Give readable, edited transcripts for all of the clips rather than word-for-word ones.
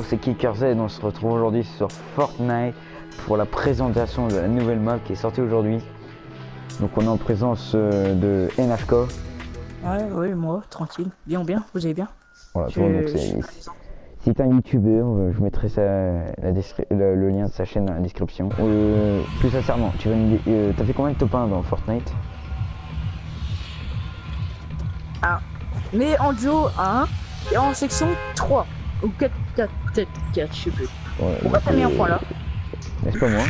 c'est KickerZ et on se retrouve aujourd'hui sur Fortnite pour la présentation de la nouvelle map qui est sortie aujourd'hui. Donc on est en présence de NHK. Ouais, moi, tranquille. Bien, vous allez bien? Voilà, si t'es un youtubeur, je mettrai le lien de sa chaîne dans la description. Plus sincèrement, t'as fait combien de top 1 dans Fortnite? Ah, mais en duo 1 et en section 3 ou 4, peut-être 4, je sais plus. Ouais, pourquoi t'as mis un point là? N'est-ce pas moi?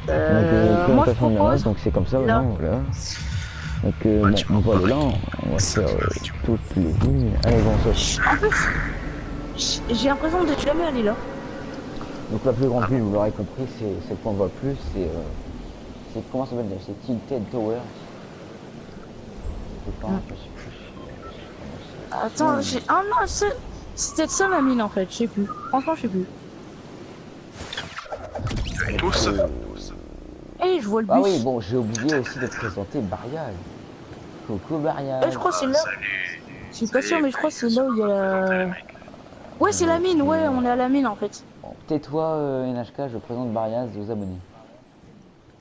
Moi je Présentation de la map, propose. donc c'est comme ça, Là. voilà. Donc bon, on va aller là, on va faire toutes les villes. Allez, bon, on saute. En plus, j'ai l'impression d'être jamais allé là. Donc la plus grande ville, vous l'aurez compris, c'est le point va plus, c'est comment ça s'appelle, c'est Tilted Tower. Je pense, je sais plus. Attends, j'ai... Ah non, c'était ça la mine en fait, je sais plus. Franchement, je sais plus. Tous. Eh, je vois le bus. Ah oui, bon, j'ai oublié aussi de présenter Barial. Coco Barial. Eh, je crois que c'est là. Je suis pas sûr, mais je crois que c'est là où il y a la... Ouais, c'est la mine, ouais, on est à la mine en fait. Bon, tais-toi, NHK, je présente Barial aux abonnés.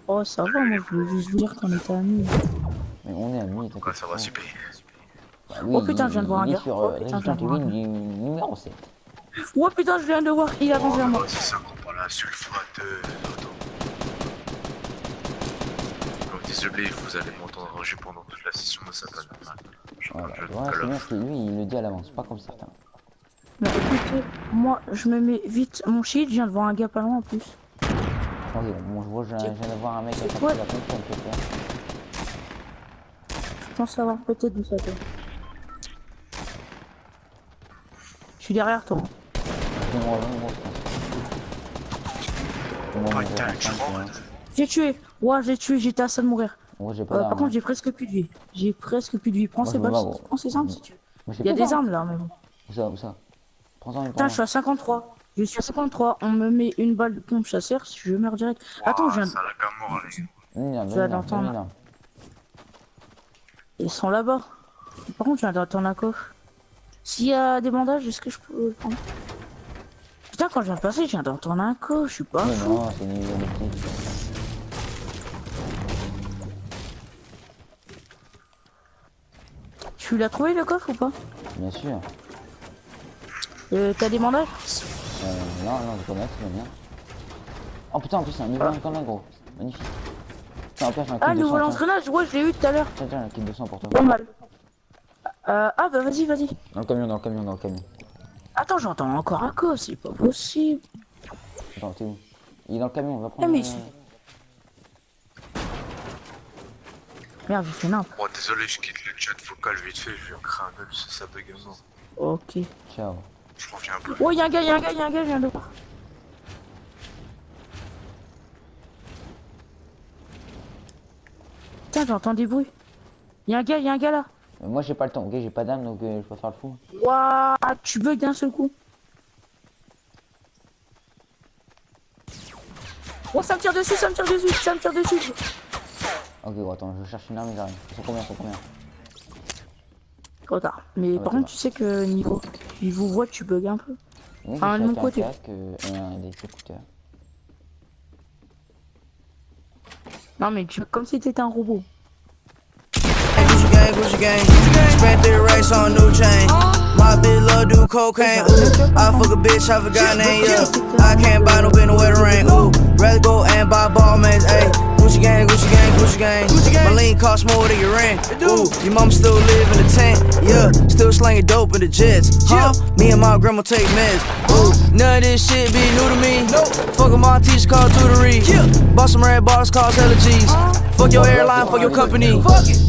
Oh, ça va, moi je voulais juste vous dire qu'on était amis. Mais on est amis, t'inquiète. Ouais, ça va, super. Bah, oui, Oh putain, je viens de voir un gars. sur Oh putain, je viens de voir un gars. numéro 7. Oh putain, je viens de voir, il avance vers moi. C'est ça qu'on parle à sulfateuse. Donc désolé, vous allez m'entendre ranger pendant toute la session, mais c'est pas normal. Voilà, c'est bien que lui, il le dit à l'avance, pas comme certains. Mais écoutez, moi je me mets vite mon shield, je viens de voir un gars pas loin en plus. Attendez, bon, je viens de voir un mec avec quoi la pompe quelque part. Je pense savoir peut-être d'où ça vient. Je suis derrière toi. J'ai tué. Ouais, j'ai tué, j'étais à ça de mourir. Moi, j'ai pas Par contre, j'ai presque plus de vie. J'ai presque plus de vie. Prends moi, ces je me balles, bats, gros. prends ces armes si tu veux. Moi, j'ai Il y a pas des d'armes. armes là, mais bon. Où ça? Prends-en une. Putain, je suis à 53. Je suis à 53. On me met une balle de pompe chasseur si je meurs direct. Attends, je viens de... Ça la gamme, les Je viens d'entendre. Ils sont là-bas. Par contre, je viens d'entendre un coffre. S'il y a des bandages, est-ce que je peux le prendre? Putain, quand je viens de passer, je viens d'entendre un coffre. Je suis pas fou. Non, c'est niveau électrique. Tu l'as trouvé le coffre ou pas? Bien sûr. T'as des bandages? Non, je connais, c'est bien. Oh putain, en plus, c'est un niveau 1 quand même, gros. Magnifique. Tiens, en plus, j'ai un kit Ah, 200. nouveau lance-grenade, ouais, je l'ai eu tout à l'heure. Tiens, un kit 200 pour toi. Pas mal. Ah, bah vas-y. Dans le camion. Attends, j'entends encore un coffre, c'est pas possible. Attends, t'es où? Il est dans le camion, on va prendre. Ah, mais merde, j'ai fait n'importe. Bon, désolé, je quitte le chat vocal vite fait, je viens créer un c'est ça bug à mort. Ok. Ciao. Je reviens un peu. Oh, y'a un gars, je viens de voir. Putain, j'entends des bruits. Y'a un gars là. Moi, j'ai pas le temps, ok? J'ai pas d'âme, donc je peux faire le fou. Waouh, tu bugs d'un seul coup. Oh, ça me tire dessus. Ok, gros, attends, je cherche une arme et j'arrive. Ils sont combien? Trop tard. Mais Ah, par bah, contre, tu sais que niveau voix, tu bugs un peu. Oui, Enfin, de mon j'ai côté. un casque et des écouteurs. Non, mais tu comme si t'étais un robot. Gucci gang. Spent 3 racks on new chain. My bitch love do cocaine. Ooh, I fuck a bitch, I forgot name. Yeah, I can't buy no bitch no wedding ring. Ooh, rather go and buy ball mates. Ayy, Gucci gang. My lean cost more than your rent. Ooh, your mom still live in the tent. Yeah, still slanging dope in the jets. Huh? Me and my grandma take meds. Ooh, none of this shit be new to me. Fuck with my teacher called tutory. Bought some red bottles cost allergies. Fuck your airline, fuck your company.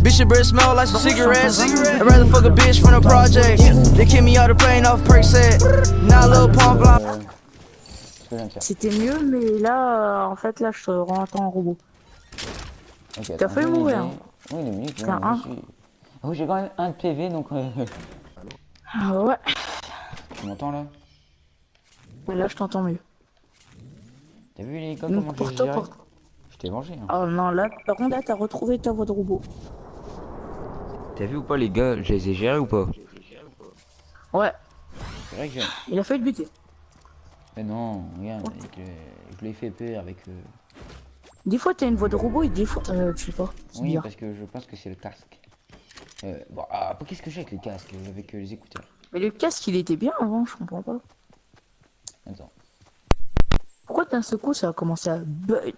Bitch, your breath smell like some cigarettes. I'd rather fuck a bitch from the project. They kick me out the plane off perk set. Now little pump line. C'était mieux, mais là, en fait, là, je te rentre en robot. Okay, T'as failli mourir. Oui, il est minutes. T'as un. Oh, j'ai quand même un de PV, donc... Ah ouais. Tu m'entends là? Mais là, je t'entends mieux. T'as vu les gars Donc, comment pour j'ai toi, géré? pour... Je t'ai vengé. Hein. Oh non, là, par contre, là, t'as retrouvé ta voix de robot. T'as vu ou pas les gars? Je les ai gérés ou pas? Ouais. vrai que j'ai... Il a failli te buter. Mais non, regarde, Oh. je l'ai fait peur avec... Des fois t'as une voix de robot et des fois je sais pas. C'est Oui, bizarre. parce que je pense que c'est le casque. Bon, ah, qu'est-ce que j'ai avec les casques, avec les écouteurs? Mais le casque il était bien avant, je comprends pas. Attends. Pourquoi d'un seul coup ça a commencé à bug?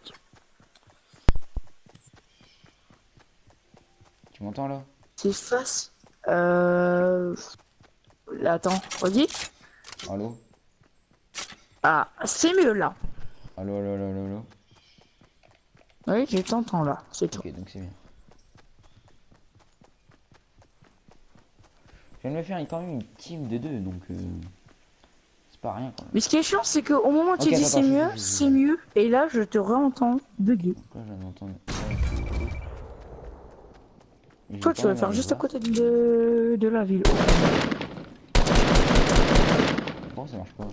Tu m'entends là? C'est face. Là, attends, redis. Allô? Ah, c'est mieux là. Allô, allô, allô, allô, allô? Oui, je t'entends là, c'est tout. Ok, donc c'est bien. Je viens de me faire quand même une team de 2, donc c'est pas rien quand même. Mais ce qui est chiant, c'est qu'au moment où tu Ok, dis attends, c'est mieux, je- c'est mieux, et là je te réentends bugger. Pourquoi je viens d'entendre... Toi, tu vas faire juste à côté de la ville. Pourquoi ça marche pas?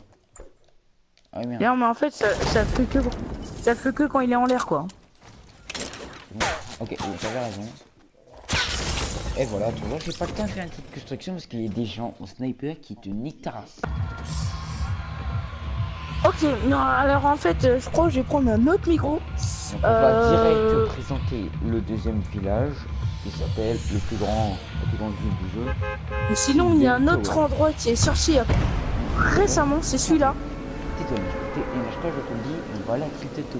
Ah oui, merde. Non, mais en fait, ça fait que quand il est en l'air, quoi. Ok, t'avais raison. Et voilà, tu vois, j'ai pas le temps de faire une petite construction parce qu'il y a des gens en sniper qui te niquent ta race. Ok, non, alors en fait, je crois que je vais prendre un autre micro. Donc on va direct te présenter le deuxième village qui s'appelle la plus grande ville du jeu. Et sinon, il y a un autre endroit qui est sorti récemment, c'est celui-là. Tais-toi, NHK, je te le dis, on va la quitter tout.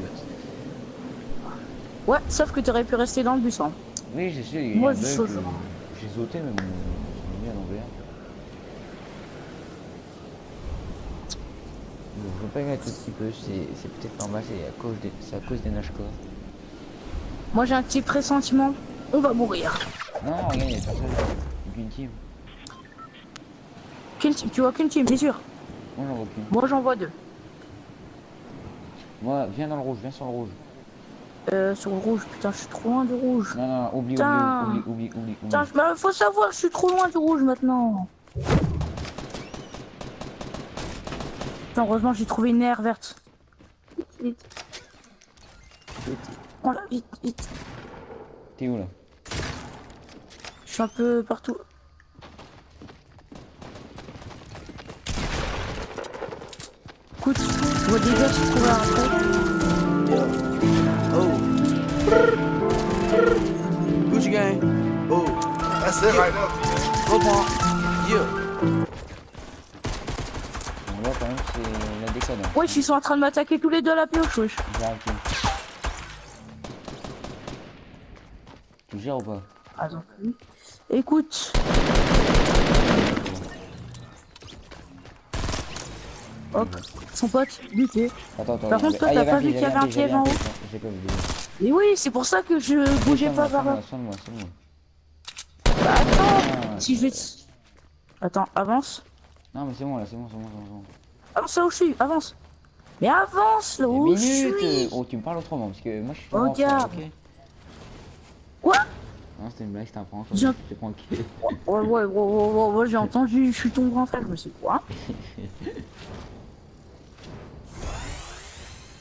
Ouais, sauf que tu aurais pu rester dans le bus, hein. Oui, je sais, il y a Moi, un je bug, sauve. j'ai sauté, mais bon, j'ai mis à l'envers. Bon, je veux pas y aller un tout petit peu, c'est peut-être normal, c'est à cause des NHK. Moi, j'ai un petit pressentiment. On va mourir. Non, regarde, il y a personne, aucune team. Qu'une team, tu vois qu'une team, bien sûr. Moi j'en vois qu'une. Moi, j'en vois deux. Moi, viens dans le rouge, viens sur le rouge. Sur le rouge, putain, je suis trop loin du rouge. Non, non, oublie. Putain. Putain, faut savoir, je suis trop loin du rouge maintenant. Putain, heureusement, j'ai trouvé une aire verte. Vite. Prends-la, vite. T'es où là? Je suis un peu partout. Écoute, je vois déjà si je trouve un truc. Oh. Gucci gang. Oh. That's it right there. Reprends. Yeah. On voit quand même que c'est la décade. Hein. Wesh, ils sont en train de m'attaquer tous les deux à la pioche, wesh. J'ai arrêté. Tu gères ou pas? Attends. Écoute. Hop, son pote, buté. Attends. Par contre, toi, il y t'as avait pas un vu qu'il y avait un piège en haut? J'ai pas vu. Et oui, c'est pour ça que je bougeais pas vers là. Soigne-moi. Bah, attends, si je vais... Attends, avance. Non, mais c'est bon là, c'est bon. Avance là où je suis, avance. Mais avance là où je suis. Oh, tu me parles autrement parce que moi je suis pas Regarde. ok. Quoi? Non, c'était une blague, c'était un prank. Viens. C'était tranquille. Ouais, j'ai entendu, je suis ton grand frère, je me suis quoi?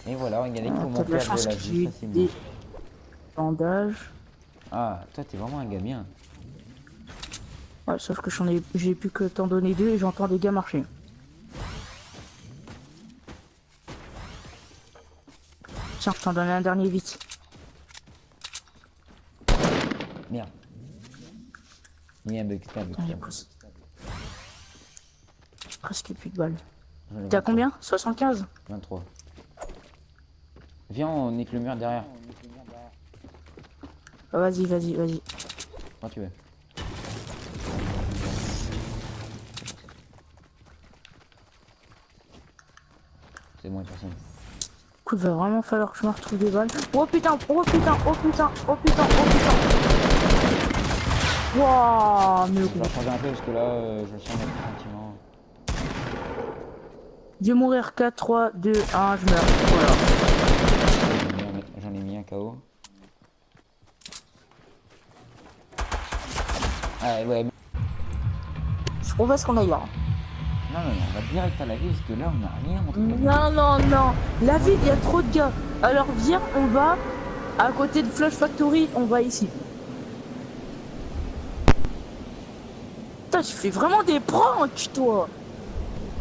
Et voilà, regardez comment T'as de la perdre chance de la que j'ai vie eu facilement. des bandages. Ah, toi t'es vraiment un gars bien. Ouais, sauf que j'ai plus que t'en donner deux et j'entends des gars marcher. Tiens, je t'en donne un dernier vite. Merde. Il y a un bug, c'était un bug. Putain, j'ai presque plus de balles. J'en ai T'es à 23. combien? 75? 23. Viens, on nique le mur derrière. Ah, vas-y. Quand tu veux. C'est bon, personne. Écoute, va vraiment falloir que je me retrouve des balles. Oh putain. Wouah, mais Je vais changer un peu parce que là, je le sens mettre tranquillement. je vais mourir 4, 3, 2, 1, je meurs. Voilà. J'en ai mis un KO. Ah ouais, mais... On va ce qu'on aille là. Non, on va direct à la ville parce que là, on n'a rien montré. Non. La ville, il y a trop de gars. Alors viens, on va à côté de Flash Factory, on va ici. Putain, tu fais vraiment des pranks, toi.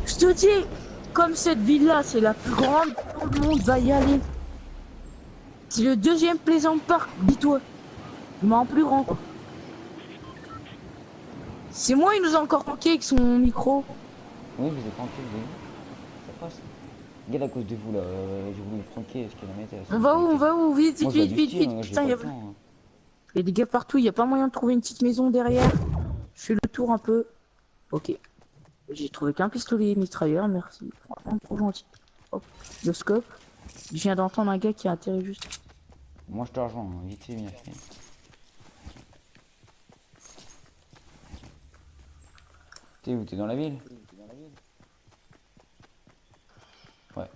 Je te dis, comme cette ville-là, c'est la plus grande, tout le monde va y aller. C'est le deuxième Pleasant Park, dis-toi. Mais en plus grand, quoi. C'est moi, il nous a encore manqué avec son micro. Oui, je vous ai pranké, vous avez vu. Ça passe. Regarde à cause de vous là, j'ai voulu me pranker parce qu'elle la mettait. On va où? On va où? Vite, Moi, vite, je vais vite, du vite, style, vite. hein, j'ai Putain, pas il y le a... temps, hein. y a des gars partout, il n'y a pas moyen de trouver une petite maison derrière. Je fais le tour un peu. Ok. J'ai trouvé qu'un pistolet mitrailleur, merci. Franchement, trop gentil. Hop, le scope. Je viens d'entendre un gars qui a atterri juste. Moi je te rejoins, hein, vite fait, bien fait. T'es où? T'es dans la ville? Ouais.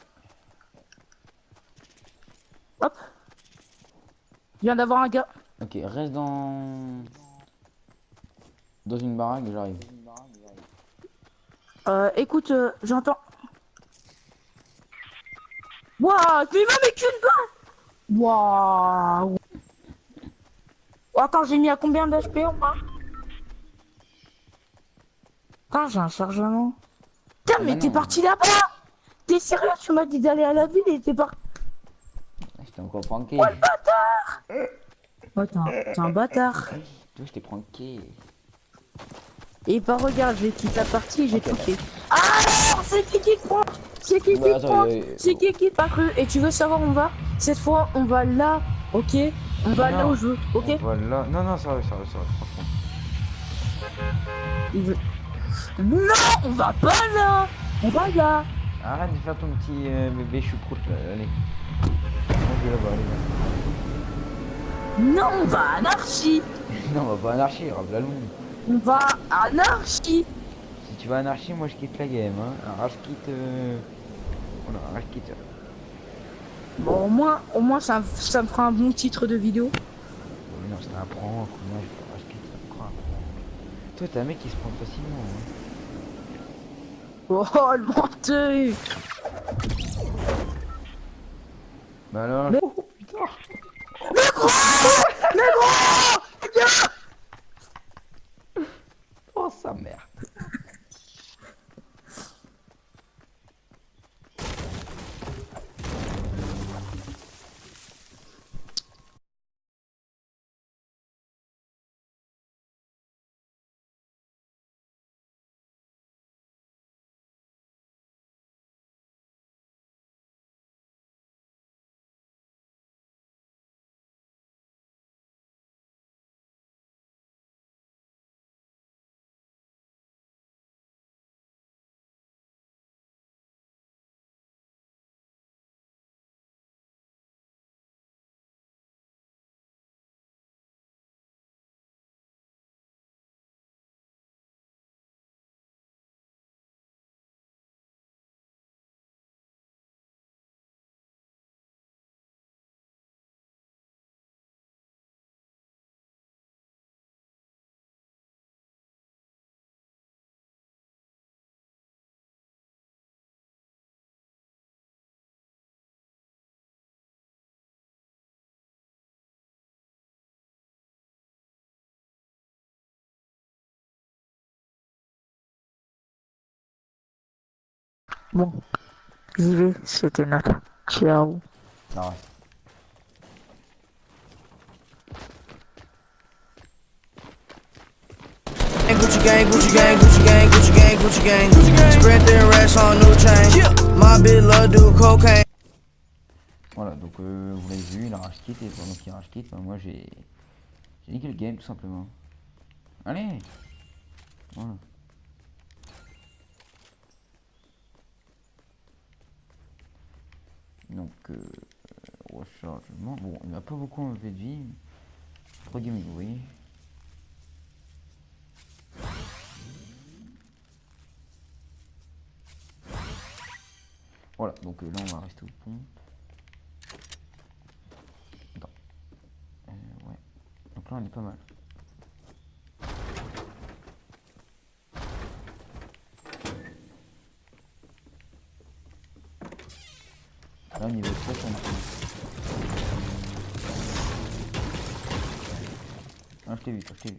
Hop. Je viens d'avoir un gars. Ok, reste dans une baraque, j'arrive. Écoute, j'entends. Waouh, tu m'as mis qu'une balle. Waouh. Attends, j'ai mis à combien d'HP ou pas? Putain, j'ai un chargement. Putain, Ah mais bah t'es non. parti là-bas. T'es sérieux? Tu m'as dit d'aller à la ville et t'es parti. Je t'ai encore pranké. Oh, le bâtard. Oh, t'es un bâtard. Toi, je t'ai pranké. Et bah regarde, j'ai quitté la partie, j'ai Ok. touché. Ah non, c'est qui te prend? C'est qui Bah, te attends, prend? il y a- C'est qui t'a cru? Et tu veux savoir où on va? Cette fois, on va là, ok? On va là Non. où je veux, ok? Voilà. Non, non, ça va, franchement. Il veut- Non, on va pas là. On va là. Arrête de faire ton petit bébé choucroute là, allez. Moi je vais là-bas, allez. Non, on va à anarchie. Non, on va pas anarchie, rave la longue. On va à anarchie. Si tu vas anarchie, moi je quitte la game, hein. Alors je quitte. Voilà, alors je quitte. Bon, au moins ça me fera un bon titre de vidéo. Oui, non, c'était un prank, moi je quitte, ça me prend un prank. Toi, t'es un mec qui se prend facilement, hein. Oh, le menteur. Bah alors. Mais- Oh putain! Mais gros. Oh sa mère! Bon, j'y vais, c'était notre. Ciao. Non, Gucci gang, Gucci gang, Gucci gang, Gucci gang, Gucci gang. Spread their racks on new chain. My bitch love do cocaine. voilà, donc vous l'avez vu, il a rage kit et pendant qu'il rage kit, bah, moi j'ai niqué le game tout simplement. Allez! Voilà. Donc rechargement. Bon, il m'a pas beaucoup enlevé de vie. 3 gaming, oui. Voilà, donc là on va rester au pont. Attends. Ouais. Donc là on est pas mal. Là au niveau 7 on est. Ah je t'ai vu, toi, je t'ai vu.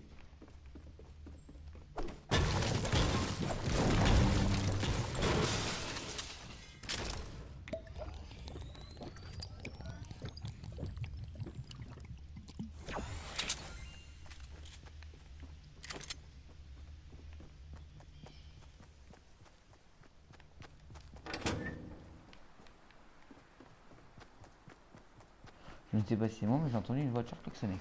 Je ne sais pas si c'est moi, mais j'ai entendu une voiture klaxonner.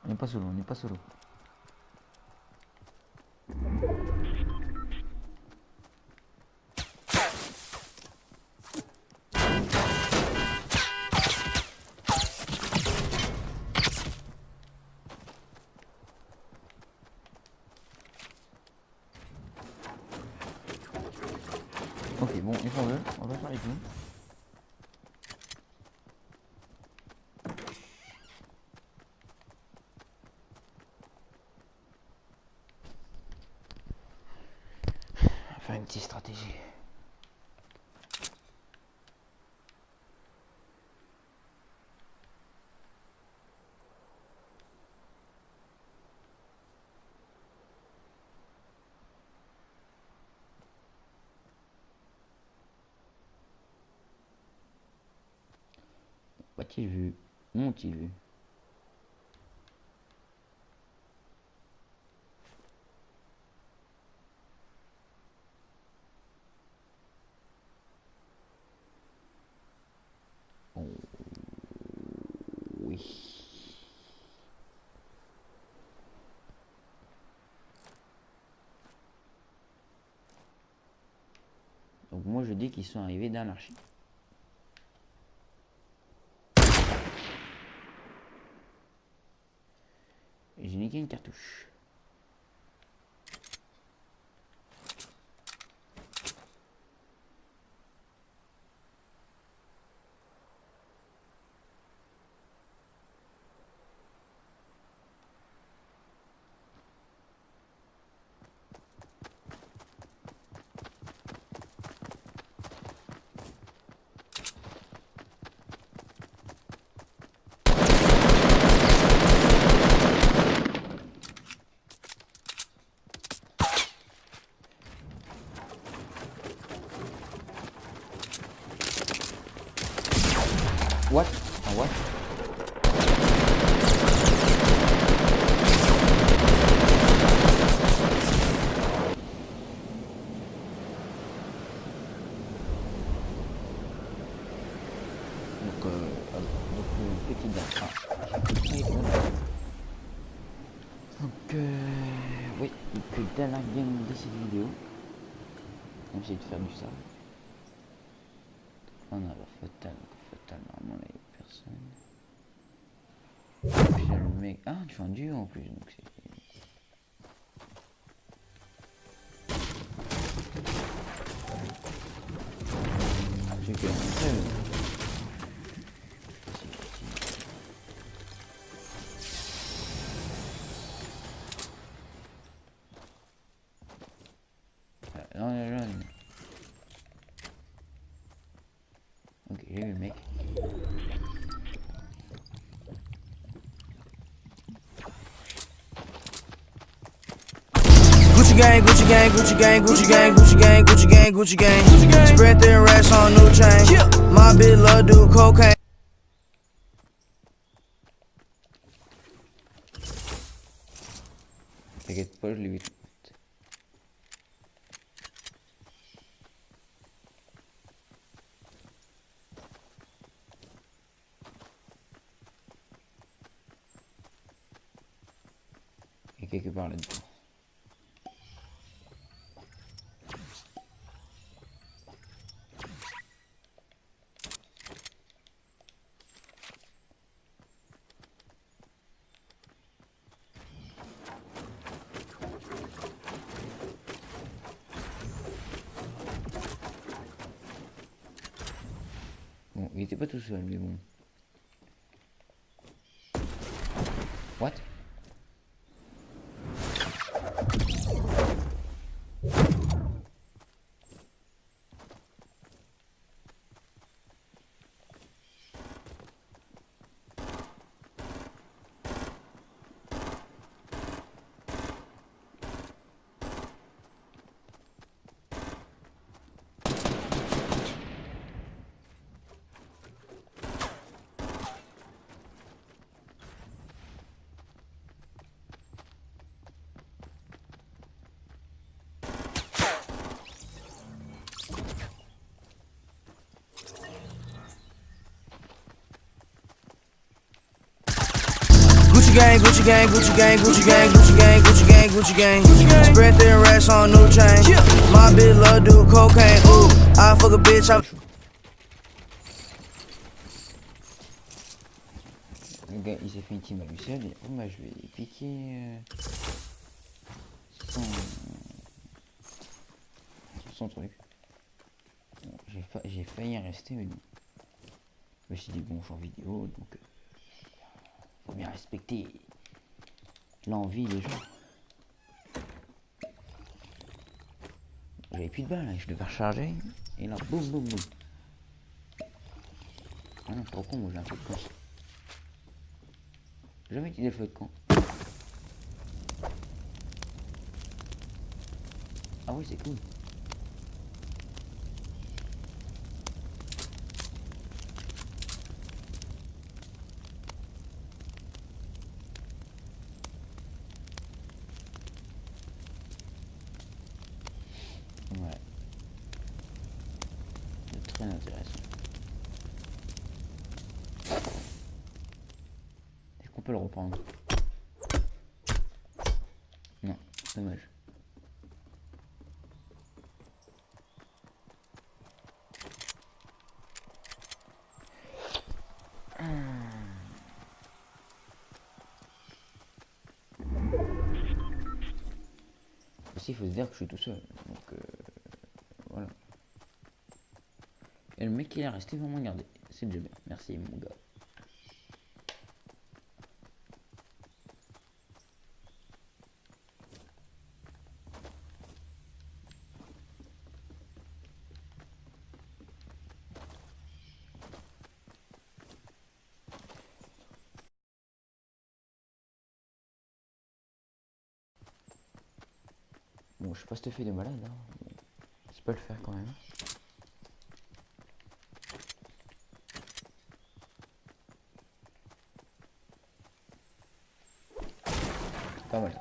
On n'est pas solo, on n'est pas solo. Ok, bon, ils sont deux, on va faire les coups. Faire une petite stratégie. Pas-t-il vu? M'ont-ils vu? Oh, oui. Donc moi je dis qu'ils sont arrivés dans l'archi. J'ai niqué une cartouche. What? Ah, what? Petite date. Oui, donc dernière game de cette vidéo. On va essayer de faire du sable. On a la fatale, normalement il n'y a personne. Puis il y a le mec. Ah, tu fais un duo en plus, donc c'est. C'est que non, non. Ok, j'ai vu le mec. Gucci gang, Gucci gang, Gucci gang, Gucci gang, Gucci gang, Gucci gang, Gucci gang. Spread their racks on new chain. My bitch love do cocaine. T'inquiète pas, je l'ai vu tout de suite. Et quelque part là-dedans. Bon, il était pas tout seul, mais bon. What? Gucci gang, Gucci gang, Gucci gang, Gucci gang, Gucci gang, Gucci gang, Gucci gang. Spread thin racks on new chain. My bitch love do cocaine. Ooh, I fuck a bitch. Le gars il s'est fait une team à lui seul et oh bah je vais piquer son... son truc. Bon, j'ai failli rester mais bon. Je me suis dit bon je suis en vidéo donc faut bien respecter l'envie des gens. J'avais plus de balles là, je devais recharger et là boum boum boum. Ah non trop con moi j'ai un feu de camp. J'ai jamais utilisé le feu de camp. Ah oui c'est cool. Ouais. C'est très intéressant. Est-ce qu'on peut le reprendre? Non, dommage. Aussi il faut se dire que je suis tout seul. Donc voilà. Et le mec il est resté vraiment gardé. C'est déjà bien. Merci mon gars. Bon, je sais pas si t'as fait de malade, hein. Je peux le faire quand même. Pas mal.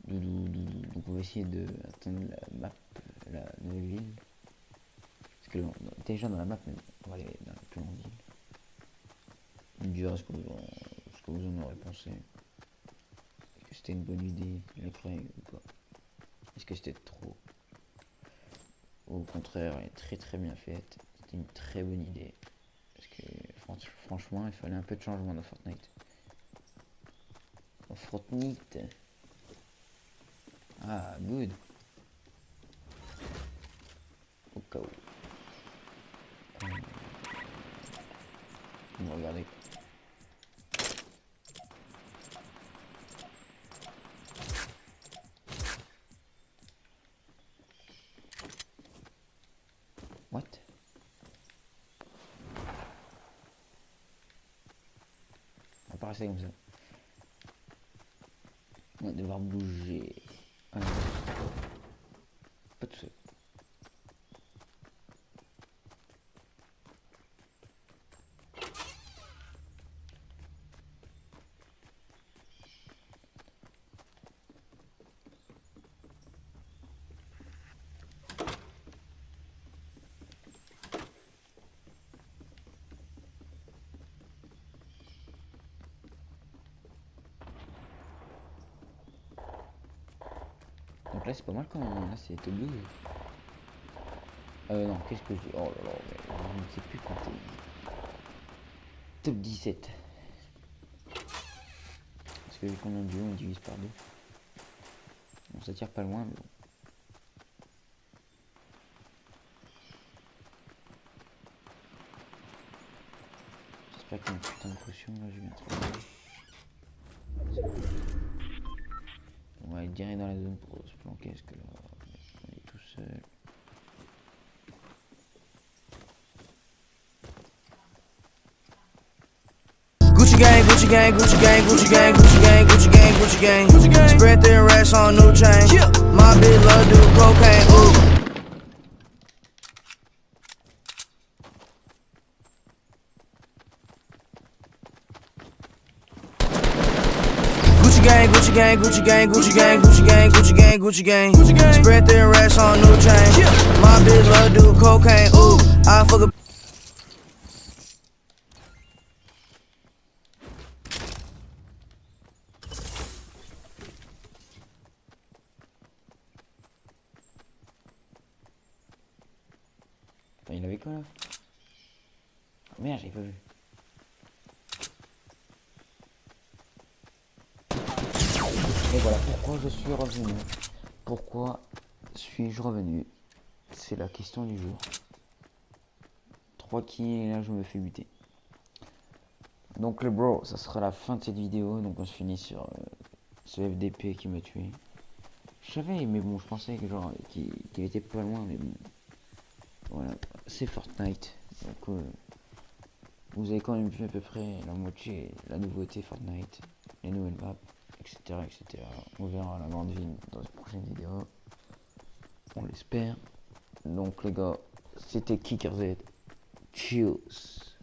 Donc on va essayer de atteindre la map, la nouvelle ville. Parce que on est déjà dans la map, mais on va aller dans la plus grande ville. Vous me direz ce que vous en aurez pensé. Est-ce que c'était une bonne idée, la créer ou pas? Est-ce que c'était trop? Au contraire, elle est très très bien faite. C'était une très bonne idée. Parce que franchement, il fallait un peu de changement dans Fortnite. Dans Fortnite. Ah, good. Au cas où. On va regarder. What? On va pas rester comme ça. On va devoir bouger. Pas tout seul. Donc là c'est pas mal quand même, là c'est top 12. Non, qu'est-ce que j'ai... Oh là là, mais je ne sais plus compter. Top 17. Parce que vu qu'on est en duo, on divise par deux. Bon, ça tire pas loin, mais bon. J'espère qu'il y a une putain de potion là, je viens de trouver. On va aller direct dans la zone pour se planquer parce que là, on est tout seul. Gucci gang, Gucci gang, Gucci gang, Gucci gang, Gucci gang, Gucci gang, Gucci gang, Gucci gang. Spread their racks on new chain. My bitch love do cocaine. Ooh. Gucci gang, Gucci gang, Gucci gang, Gucci gang, Gucci gang, Gucci gang, Gucci gang, Gucci gang. Spread their racks on new chain. My bitch love do cocaine. Ooh, I fuck a. Enfin, il avait quoi là? Oh, merde, j'ai pas vu. Et voilà pourquoi je suis revenu. Pourquoi suis-je revenu? C'est la question du jour. 3 kills et là je me fais buter. Donc le bro, ça sera la fin de cette vidéo. Donc on se finit sur ce FDP qui m'a tué. Je savais, mais bon, je pensais que genre qu'il était pas loin, mais bon. Voilà, c'est Fortnite. Donc vous avez quand même vu à peu près la moitié, la nouveauté Fortnite, les nouvelles maps, etc., etc. On verra la grande ville dans une prochaine vidéo. On l'espère. Donc les gars, c'était KickerZ. Cheers.